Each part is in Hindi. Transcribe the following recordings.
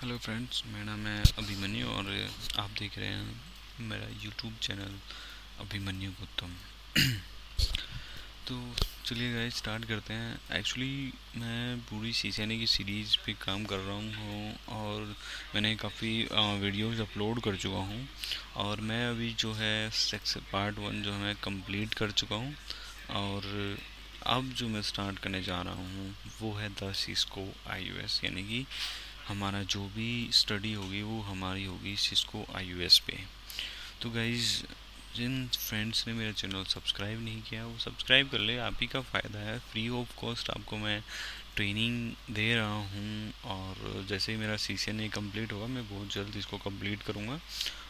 हेलो फ्रेंड्स, मेरा नाम है अभिमन्यु और आप देख रहे हैं मेरा यूट्यूब चैनल अभिमन्यु गौतम। तो चलिए गाइस स्टार्ट करते हैं। एक्चुअली मैं पूरी सीसेने की सीरीज़ पे काम कर रहा हूँ और मैंने काफ़ी वीडियोस अपलोड कर चुका हूँ और मैं अभी जो है सेक्स पार्ट 1 जो है मैं कंप्लीट कर चुका हूँ। और अब जो मैं स्टार्ट करने जा रहा हूँ वो है द सिस्को iOS, यानी कि हमारा जो भी स्टडी होगी वो हमारी होगी सिस्को iOS पे। तो गाइज़, जिन फ्रेंड्स ने मेरा चैनल सब्सक्राइब नहीं किया वो सब्सक्राइब कर ले, आप ही का फ़ायदा है। फ्री ऑफ कॉस्ट आपको मैं ट्रेनिंग दे रहा हूँ और जैसे ही मेरा CCNA कंप्लीट होगा मैं बहुत जल्द इसको कंप्लीट करूँगा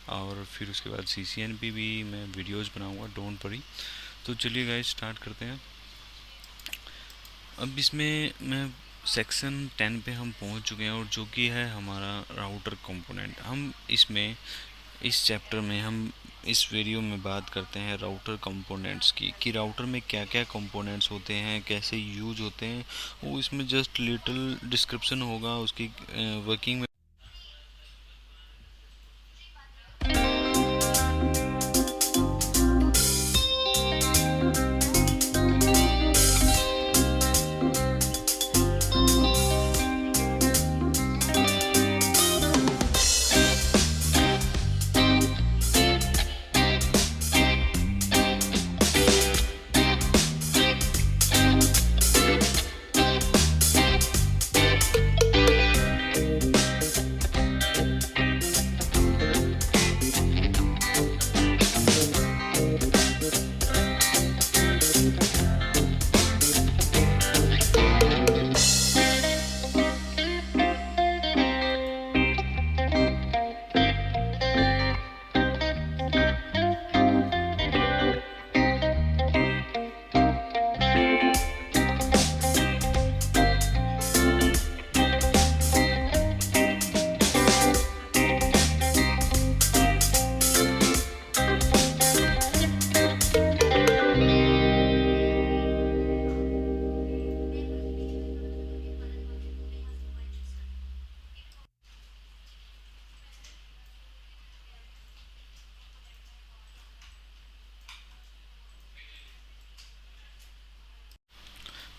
और फिर उसके बाद CCNP पे भी मैं वीडियोस बनाऊँगा, डोंट वरी। तो चलिए गाइज स्टार्ट करते हैं। अब इसमें मैं सेक्शन 10 पे हम पहुंच चुके हैं और जो कि है हमारा राउटर कंपोनेंट। हम इसमें इस चैप्टर में हम इस वीडियो में बात करते हैं राउटर कंपोनेंट्स की, कि राउटर में क्या क्या कंपोनेंट्स होते हैं, कैसे यूज होते हैं। वो इसमें जस्ट लिटिल डिस्क्रिप्शन होगा उसकी वर्किंग में।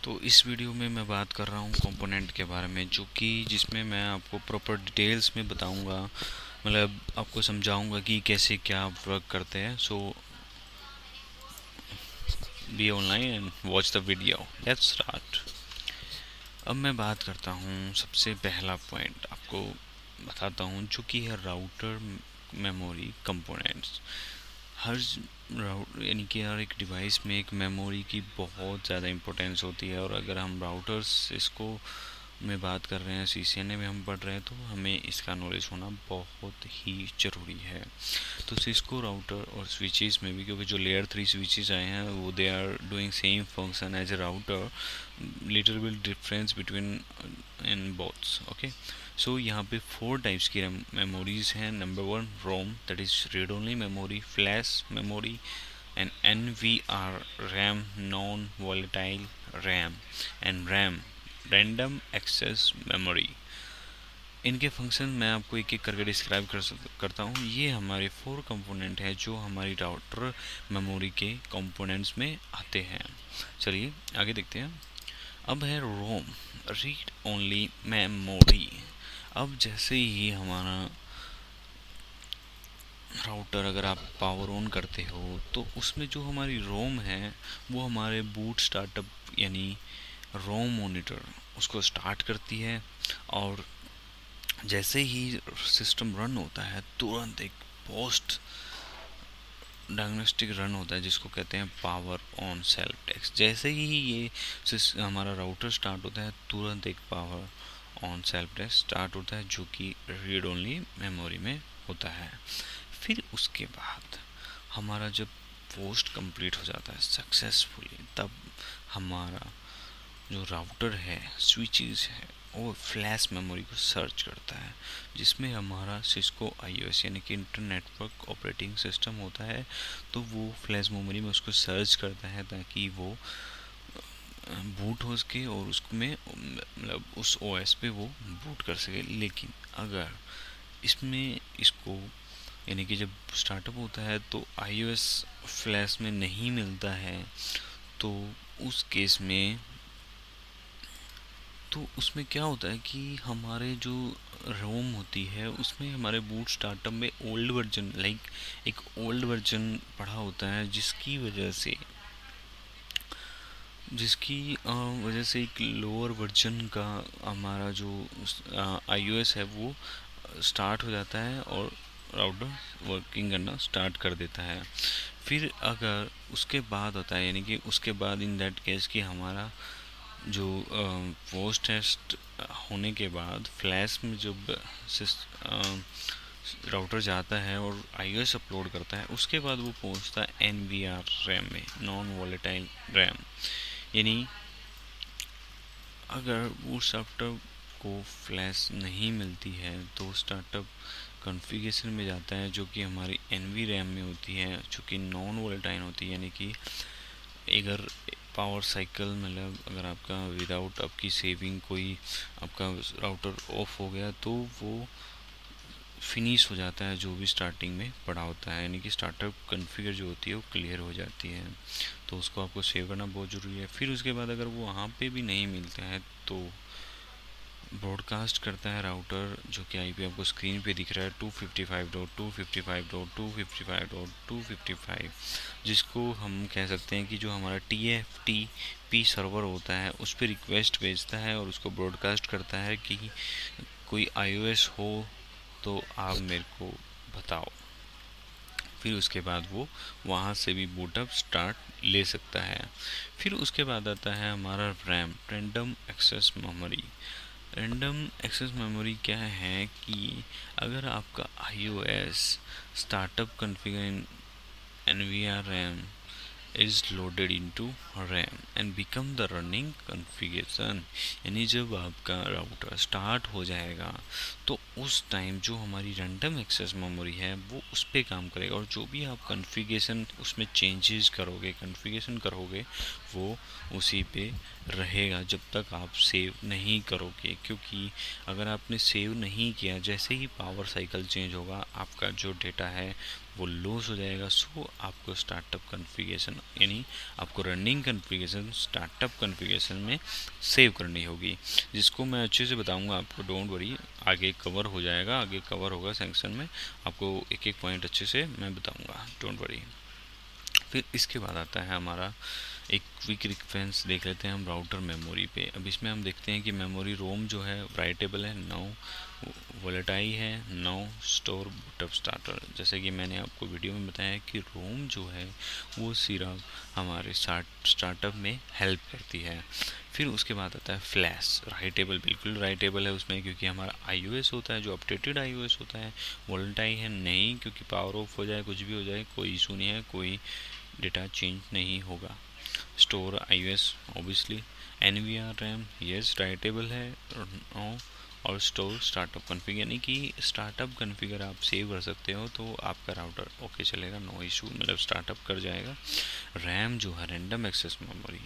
तो इस वीडियो में मैं बात कर रहा हूँ कंपोनेंट के बारे में, जो कि जिसमें मैं आपको प्रॉपर डिटेल्स में बताऊँगा, मतलब आपको समझाऊँगा कि कैसे क्या वर्क करते हैं। So be online and watch the video, let's start. अब मैं बात करता हूँ, सबसे पहला पॉइंट आपको बताता हूँ जो कि है राउटर मेमोरी कंपोनेंट्स। हर यानी कि हर एक डिवाइस में एक मेमोरी की बहुत ज़्यादा इम्पोर्टेंस होती है और अगर हम राउटर्स इसको में बात कर रहे हैं, CCNA में हम पढ़ रहे हैं, तो हमें इसका नॉलेज होना बहुत ही ज़रूरी है। तो सिस्को राउटर और स्विचेस में भी, क्योंकि जो लेयर 3 स्विचेस आए हैं वो they are doing same function as a router, little bit difference between in boths. Okay, so यहाँ पे 4 टाइप्स की मेमोरीज हैं। Number 1 ROM, that is read only memory, flash memory and NVR RAM, non volatile RAM, and RAM, random access memory. इनके फंक्शन मैं आपको एक एक करके डिस्क्राइब करता हूँ। ये हमारे 4 कंपोनेंट हैं जो हमारी राउटर मेमोरी के कंपोनेंट्स में आते हैं। चलिए आगे देखते हैं। अब है रोम, रीड ओनली मेमोरी। अब जैसे ही हमारा राउटर अगर आप पावर ऑन करते हो तो उसमें जो हमारी रोम है वो हमारे बूट स्टार्टअप यानी रोम मॉनिटर उसको स्टार्ट करती है और जैसे ही सिस्टम रन होता है तुरंत एक पोस्ट डायग्नोस्टिक रन होता है जिसको कहते हैं पावर ऑन सेल्फ टेक्स्ट। जैसे ही ये हमारा राउटर स्टार्ट होता है तुरंत एक power on self text start होता है जो कि रीड ओनली मेमोरी में होता है। फिर उसके बाद हमारा जब पोस्ट कंप्लीट हो जाता है सक्सेसफुली, तब हमारा जो राउटर है, स्विचेस है, वो फ्लैश मेमोरी को सर्च करता है जिसमें हमारा सिस्को iOS यानी कि इंटरनेटवर्क ऑपरेटिंग सिस्टम होता है। तो वो फ्लैश मेमोरी में उसको सर्च करता है ताकि वो बूट हो सके और उसमें मतलब उस ओएस पे वो बूट कर सके। लेकिन अगर इसमें इसको यानी कि जब स्टार्टअप होता है तो iOS फ्लैश में नहीं मिलता है, तो उस केस में तो उसमें क्या होता है कि हमारे जो रोम होती है उसमें हमारे बूट स्टार्टअप में ओल्ड वर्जन लाइक एक ओल्ड वर्जन पड़ा होता है, जिसकी वजह से एक लोअर वर्जन का हमारा जो iOS है वो स्टार्ट हो जाता है और राउटर वर्किंग करना स्टार्ट कर देता है। फिर अगर उसके बाद होता है यानी कि उसके बाद इन दैट केस कि हमारा जो पोस्ट टेस्ट होने के बाद फ्लैश में जब राउटर जाता है और iOS अपलोड करता है, उसके बाद वो पहुंचता है NVR रैम में, नॉन वॉलेटाइल रैम। यानी अगर वो स्टार्टअप को फ्लैश नहीं मिलती है तो स्टार्टअप कॉन्फ़िगरेशन में जाता है जो कि हमारी NV रैम में होती है, जो कि नॉन वोलेटाइल होती है। यानी कि अगर पावर साइकिल मतलब अगर आपका विदाउट आपकी सेविंग कोई आपका राउटर ऑफ हो गया तो वो फिनिश हो जाता है जो भी स्टार्टिंग में पड़ा होता है, यानी कि स्टार्टअप कॉन्फ़िगर जो होती है वो क्लियर हो जाती है। तो उसको आपको सेव करना बहुत ज़रूरी है। फिर उसके बाद अगर वो वहाँ पे भी नहीं मिलता है तो ब्रॉडकास्ट करता है राउटर, जो कि आईपी आपको स्क्रीन पे दिख रहा है 255.255.255.255, जिसको हम कह सकते हैं कि जो हमारा TFTP सर्वर होता है उस पर रिक्वेस्ट भेजता है और उसको ब्रॉडकास्ट करता है कि कोई iOS हो तो आप मेरे को बताओ। फिर उसके बाद वो वहाँ से भी बूटअप स्टार्ट ले सकता है। फिर उसके बाद आता है हमारा RAM, random access memory. Random access memory क्या है कि अगर आपका iOS startup configure NVR RAM is loaded into RAM and become the running configuration, यानी जब आपका राउटर स्टार्ट हो जाएगा तो उस टाइम जो हमारी रैंडम एक्सेस मेमोरी है वो उस पर काम करेगा और जो भी आप कॉन्फ़िगरेशन उसमें चेंजेस करोगे, कॉन्फ़िगरेशन करोगे, वो उसी पे रहेगा जब तक आप सेव नहीं करोगे। क्योंकि अगर आपने सेव नहीं किया, जैसे ही पावर साइकिल चेंज होगा आपका जो डेटा है वो लॉस हो जाएगा। सो आपको स्टार्टअप कॉन्फ़िगरेशन यानी आपको रनिंग कॉन्फ़िगरेशन स्टार्टअप कॉन्फ़िगरेशन में सेव करनी होगी, जिसको मैं अच्छे से बताऊंगा आपको, डोंट वरी। आगे कवर हो जाएगा, आगे कवर होगा सेक्शन में, आपको एक एक पॉइंट अच्छे से मैं बताऊंगा, डोंट वरी। फिर इसके बाद आता है हमारा एक क्विक रेफरेंस देख लेते हैं हम राउटर मेमोरी पे। अब इसमें हम देखते हैं कि मेमोरी रोम जो है राइटेबल है, 9 वोलेटाइल है, 9 स्टोर बूटअप स्टार्टर। जैसे कि मैंने आपको वीडियो में बताया कि रोम जो है वो सिर्फ हमारे स्टार्टअप में हेल्प करती है। फिर उसके बाद आता है फ्लैश, राइटेबल, बिल्कुल राइटेबल है उसमें, क्योंकि हमारा iOS होता है जो अपडेटेड iOS होता है। वोलेटाइल है नहीं, क्योंकि पावर ऑफ हो जाए कुछ भी हो जाए कोई इशू नहीं है, कोई डेटा चेंज नहीं होगा। Store iOS obviously. NVR RAM yes writable है और स्टोर स्टार्टअप कॉन्फ़िगर, यानी कि स्टार्टअप कॉन्फ़िगर आप सेव कर सकते हो तो आपका राउटर ओके चलेगा, नो इशू, मतलब स्टार्टअप कर जाएगा। रैम जो है रैंडम एक्सेस मेमोरी,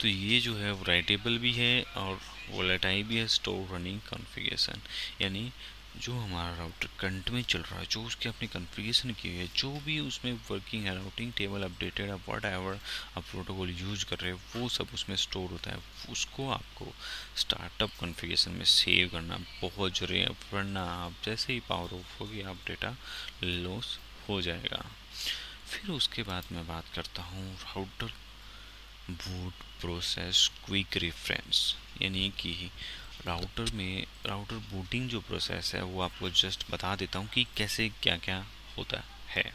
तो ये जो है राइटेबल भी है और वोलेटाइल भी है, स्टोर रनिंग कॉन्फ़िगरेशन। यानी जो हमारा राउटर करंट में चल रहा है, जो उसके अपनी कॉन्फ़िगरेशन की है, जो भी उसमें वर्किंग है, राउटिंग टेबल अपडेटेड है, वट एवर आप प्रोटोकॉल यूज कर रहे हो, वो सब उसमें स्टोर होता है। उसको आपको स्टार्टअप कॉन्फ़िगरेशन में सेव करना बहुत जरूरी है, वरना आप जैसे ही पावर ऑफ होगी आप डेटा लॉस हो जाएगा। फिर उसके बाद मैं बात करता हूँ router boot process quick reference, यानी कि राउटर बूटिंग जो प्रोसेस है वो आपको जस्ट बता देता हूँ कि कैसे क्या क्या होता है।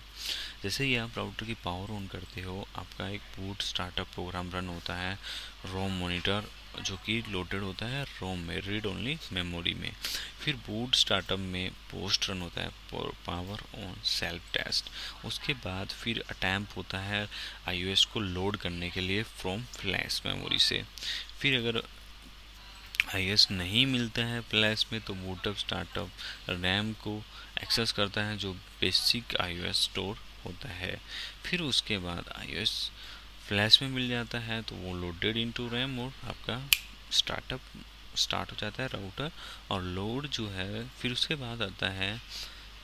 जैसे ही आप राउटर की पावर ऑन करते हो, आपका एक बूट स्टार्टअप प्रोग्राम रन होता है, रोम मॉनिटर जो कि लोडेड होता है रोम में, रीड ओनली मेमोरी में। फिर बूट स्टार्टअप में पोस्ट रन होता है, पावर ऑन सेल्फ टेस्ट। उसके बाद फिर अटैम्प होता है iOS को लोड करने के लिए फ्रॉम फ्लैश मेमोरी से। फिर अगर iOS नहीं मिलता है फ्लैश में तो बूटअप स्टार्टअप रैम को एक्सेस करता है जो बेसिक iOS स्टोर होता है। फिर उसके बाद iOS फ्लैश में मिल जाता है तो वो लोडेड इनटू रैम मोड, आपका स्टार्ट हो जाता है राउटर। और लोड जो है फिर उसके बाद आता है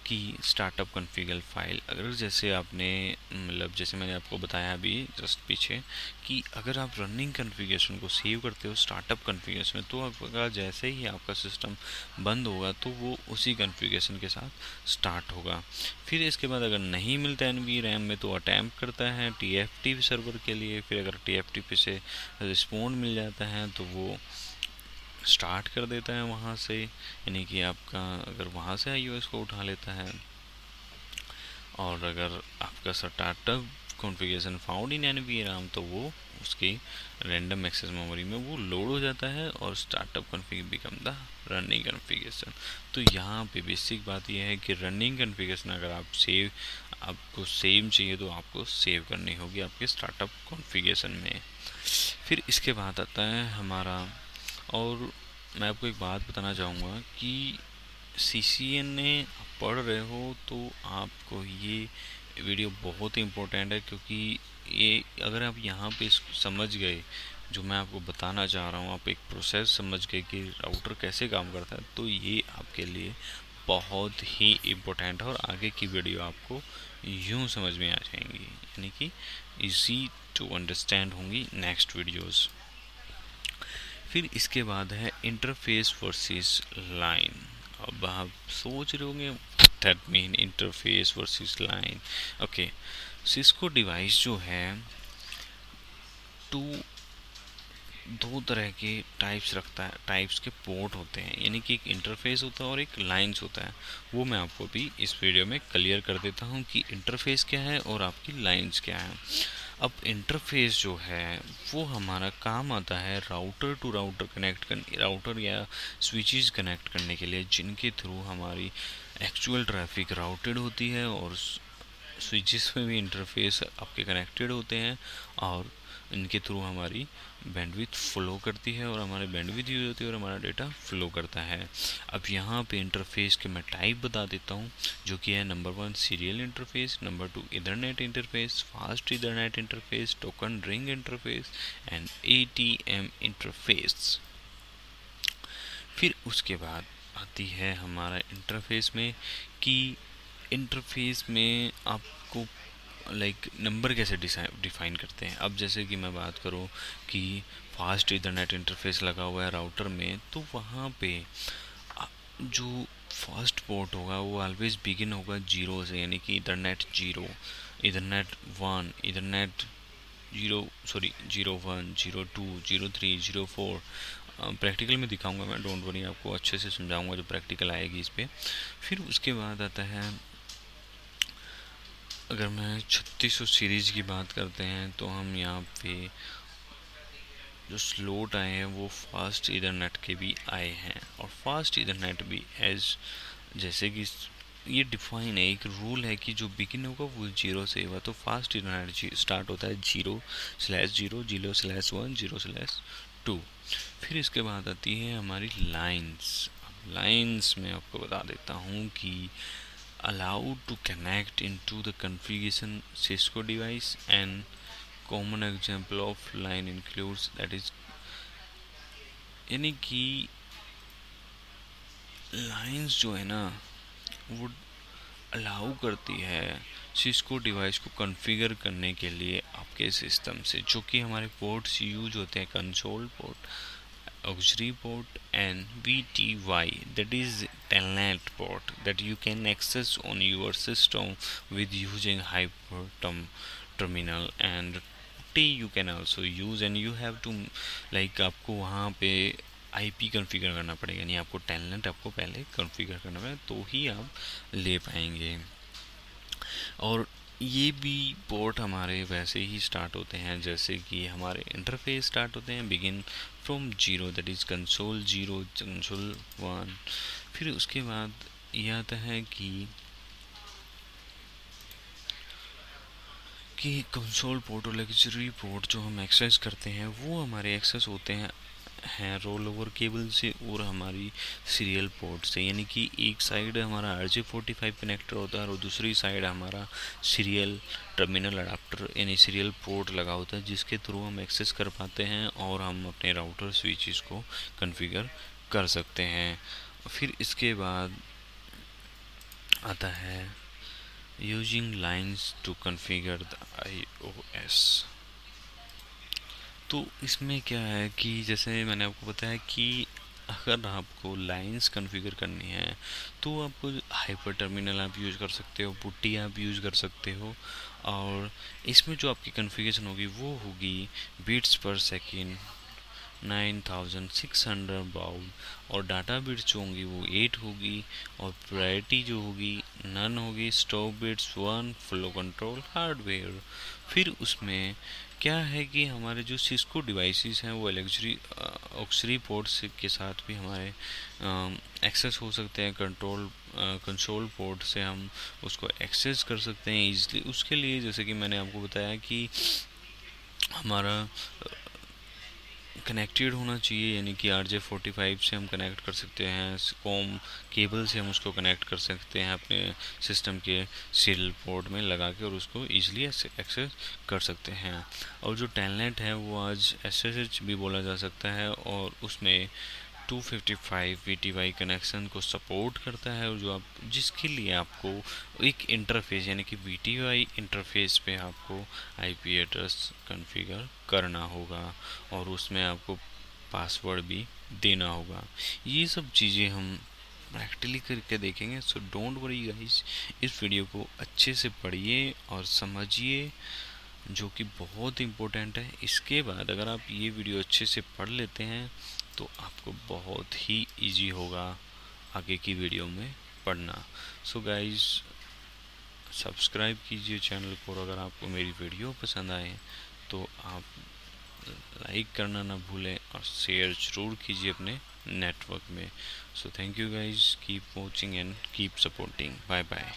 कि स्टार्टअप कॉन्फ़िगर फाइल। अगर जैसे आपने मतलब जैसे मैंने आपको बताया अभी जस्ट पीछे कि अगर आप रनिंग कॉन्फ़िगरेशन को सेव करते हो स्टार्टअप कॉन्फ़िगरेशन में, तो आपका जैसे ही आपका सिस्टम बंद होगा तो वो उसी कॉन्फ़िगरेशन के साथ स्टार्ट होगा। फिर इसके बाद अगर नहीं मिलता एनवी रैम में तो अटैम्प्ट करता है टीएफटी सर्वर के लिए। फिर अगर टीएफटी पे से रिस्पॉन्ड मिल जाता है तो वो स्टार्ट कर देता है वहाँ से, यानी कि आपका अगर वहाँ से आईओएस को उठा लेता है। और अगर आपका startup configuration found in NV RAM तो वो उसकी रैंडम एक्सेस मेमोरी में वो लोड हो जाता है और startup configure become the running configuration. तो यहाँ पे बेसिक बात यह है कि रनिंग कॉन्फ़िगरेशन अगर आपको सेव चाहिए तो आपको सेव करनी होगी आपके स्टार्टअप कॉन्फ़िगरेशन में। फिर इसके बाद आता है हमारा, और मैं आपको एक बात बताना चाहूँगा कि सीसीएनए आप पढ़ रहे हो तो आपको ये वीडियो बहुत ही इम्पोर्टेंट है, क्योंकि ये अगर आप यहाँ पे इसको समझ गए जो मैं आपको बताना चाह रहा हूँ, आप एक प्रोसेस समझ गए कि राउटर कैसे काम करता है, तो ये आपके लिए बहुत ही इम्पोर्टेंट है और आगे की वीडियो आपको यूँ समझ में आ जाएंगी, यानी कि इजी टू अंडरस्टैंड होंगी नेक्स्ट वीडियोस। फिर इसके बाद है इंटरफेस वर्सेस लाइन। अब आप सोच रहे होंगे that mean interface versus line. Okay, Cisco device जो है टू दो तरह के टाइप्स रखता है, टाइप्स के पोर्ट होते हैं, यानी कि एक इंटरफेस होता है और एक लाइंस होता है। वो मैं आपको भी इस वीडियो में क्लियर कर देता हूँ कि इंटरफेस क्या है और आपकी लाइंस क्या है। अब इंटरफेस जो है वो हमारा काम आता है राउटर टू राउटर कनेक्ट करने, राउटर या स्विचेस कनेक्ट करने के लिए, जिनके थ्रू हमारी एक्चुअल ट्रैफिक राउटेड होती है और स्विचेस में भी इंटरफेस आपके कनेक्टेड होते हैं और इनके थ्रू हमारी बैंडविड्थ फ्लो करती है और हमारी बैंडविड्थ यूज होती है और हमारा डेटा फ्लो करता है। अब यहाँ पे इंटरफेस के मैं टाइप बता देता हूँ, जो कि है number 1 serial interface, number 2 Ethernet interface, fast Ethernet interface, token ring interface and ATM interface. फिर उसके बाद आती है हमारा इंटरफेस में कि इंटरफेस में आपको नंबर कैसे डिफाइन करते हैं। अब जैसे कि मैं बात करूँ कि फास्ट इथरनेट इंटरफेस लगा हुआ है राउटर में, तो वहाँ पे जो फर्स्ट पोर्ट होगा वो ऑलवेज बिगिन होगा जीरो से, यानी कि Ethernet zero, Ethernet one, Ethernet zero, sorry 01, 02, 03, 04। Practical में दिखाऊंगा मैं, डोंट वरी, आपको अच्छे से समझाऊंगा जो प्रैक्टिकल आएगी इस पर। फिर उसके बाद आता है, अगर मैं 3600 सीरीज़ की बात करते हैं तो हम यहाँ पे जो स्लोट आए हैं वो फास्ट इथरनेट के भी आए हैं, और फास्ट इथरनेट भी एज जैसे कि ये डिफाइन है, एक रूल है कि जो बिगिन होगा वो जीरो से होगा, तो फास्ट इथरनेट स्टार्ट होता है 0/0, 0/1, 0/2। फिर इसके बाद आती है हमारी लाइंस। लाइंस में आपको बता देता हूँ कि allowed to connect into the configuration Cisco device, and common example of line includes that is, यानी कि लाइंस जो है ना वो अलाउ करती है सिस्को डिवाइस को कॉन्फ़िगर करने के लिए आपके सिस्टम से, जो कि हमारे पोर्ट्स यूज होते हैं console port, auxiliary port and VTY, that is telnet port, that you can access on your system with using terminal, and T you can also use, and you have to आपको वहाँ पे आईपी कॉन्फ़िगर करना पड़ेगा, यानी आपको टेलनेट आपको पहले कॉन्फ़िगर करना पड़ेगा तो ही आप ले पाएंगे। और ये भी पोर्ट हमारे वैसे ही स्टार्ट होते हैं जैसे कि हमारे इंटरफेस स्टार्ट होते हैं begin from zero, that is console zero, console one. फिर उसके बाद ये आता है कि कंसोल पोर्ट और लग्जरी पोर्ट जो हम एक्सेस करते हैं वो हमारे एक्सेस होते हैं हैं रोल ओवर केबल से और हमारी सीरियल पोर्ट से, यानी कि एक साइड हमारा RJ45 कनेक्टर होता है और दूसरी साइड हमारा सीरियल टर्मिनल अडाप्टर यानी सीरियल पोर्ट लगा होता है, जिसके थ्रू हम एक्सेस कर पाते हैं और हम अपने राउटर स्विचेस को कॉन्फ़िगर कर सकते हैं। फिर इसके बाद आता है using lines to configure the IOS। तो इसमें क्या है कि जैसे मैंने आपको बताया कि अगर आपको लाइंस कॉन्फ़िगर करनी है तो आपको हाइपर टर्मिनल आप यूज़ कर सकते हो, पुट्टी आप यूज़ कर सकते हो। और इसमें जो आपकी कॉन्फ़िगरेशन होगी वो होगी बीट्स पर सेकेंड 9600 बाउल, और डाटा बिट्स जो होंगी वो 8 होगी, और प्रायोरिटी जो होगी नन होगी, stop bits 1, flow control hardware. फिर उसमें क्या है कि हमारे जो सिस्को डिवाइसेस हैं वो ऑक्सरी पोर्ट्स के साथ भी हमारे एक्सेस हो सकते हैं। कंसोल पोर्ट से हम उसको एक्सेस कर सकते हैं ईजिली। उसके लिए जैसे कि मैंने आपको बताया कि हमारा कनेक्टेड होना चाहिए, यानी कि RJ45 से हम कनेक्ट कर सकते हैं, कॉम केबल से हम उसको कनेक्ट कर सकते हैं अपने सिस्टम के सीरियल पोर्ट में लगा के, और उसको ईजिली एक्सेस कर सकते हैं। और जो टेलनेट है वो आज SSH भी बोला जा सकता है, और उसमें 255 VTY कनेक्शन को सपोर्ट करता है, और जो आप जिसके लिए आपको एक इंटरफेस यानी कि VTY इंटरफेस पे आपको IP एड्रेस कॉन्फ़िगर करना होगा, और उसमें आपको पासवर्ड भी देना होगा। ये सब चीज़ें हम प्रैक्टिकली करके देखेंगे। सो डोंट वरी गाइस, इस वीडियो को अच्छे से पढ़िए और समझिए, जो कि बहुत इम्पोर्टेंट है। इसके बाद अगर आप ये वीडियो अच्छे से पढ़ लेते हैं तो आपको बहुत ही इजी होगा आगे की वीडियो में पढ़ना। सो गाइस, सब्सक्राइब कीजिए चैनल को, और अगर आपको मेरी वीडियो पसंद आए तो आप लाइक करना ना भूलें और शेयर ज़रूर कीजिए अपने नेटवर्क में। So thank you guys, keep watching and keep supporting. Bye bye.